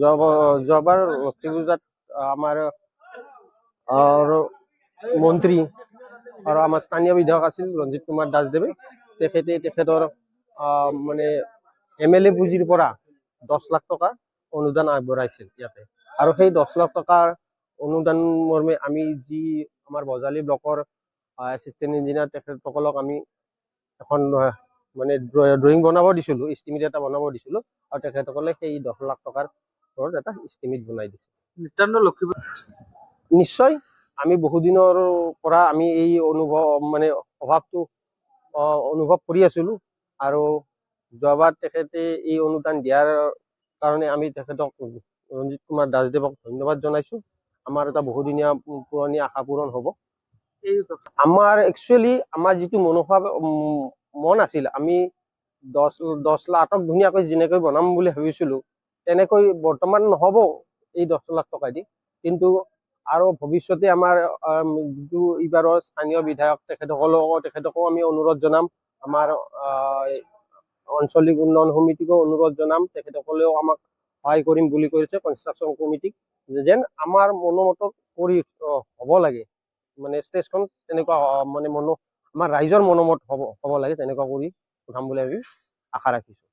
যোৱাবাৰ লক্ষ্মী পূজাত আমাৰ মন্ত্ৰী আৰু আমাৰ স্থানীয় বিধায়ক আছিল ৰঞ্জিত কুমাৰ দাসদেৱে। তেখেতৰ মানে MLA পুঁজিৰ পৰা 10 লাখ টকা অনুদান আগবঢ়াইছিল ইয়াতে। আৰু সেই 10 লাখ টকাৰ অনুদান মৰ্মে আমি যি আমাৰ বজালী ব্লকৰ এছিষ্টেণ্ট ইঞ্জিনিয়াৰ তেখেতসকলক আমি এখন মানে ড্ৰয়িং বনাব দিছিলোঁ, এষ্টিমেট এটা বনাব দিছিলোঁ, আৰু তেখেতসকলে সেই 10 লাখ টকাৰ ওপৰত এটা এষ্টিমেট বনাই দিছে। নিত্যানন্দ লক্ষী নিশ্চয় আমি বহুদিনৰ পৰা আমি এই অভাৱটো অনুভৱ কৰি আছিলোঁ, আৰু যোৱাবাৰ তেখেতে এই অনুদান দিয়াৰ কাৰণে আমি তেখেতক ৰঞ্জিত কুমাৰ দাসদেৱক ধন্যবাদ জনাইছোঁ। আমাৰ এটা বহুদিনীয়া পুৰণি আশা পূৰণ হ'ব। আমাৰ একচুৱেলি আমাৰ যিটো মন আছিল, আমি 10 লাখক ধুনীয়াকৈ যেনেকৈ বনাম বুলি ভাবিছিলোঁ তেনেকৈ বৰ্তমান নহ'ব এই 10 লাখ টকা দি, কিন্তু আৰু ভৱিষ্যতে আমাৰ যিটো এইবাৰৰ স্থানীয় বিধায়ক তেখেতকো আমি অনুৰোধ জনাম, আমাৰ আঞ্চলিক উন্নয়ন সমিতিকো অনুৰোধ জনাম, তেখেতসকলেও আমাক সহায় কৰিম বুলি কৈছে কনষ্ট্ৰাকশ্যন কমিটিক, যেন আমাৰ মনোমত কৰি হ'ব লাগে, মানে ষ্টেজখন তেনেকুৱা মানে আমাৰ ৰাইজৰ মনোমত হ'ব লাগে, তেনেকুৱা কৰি উঠাম বুলি আমি আশা ৰাখিছোঁ।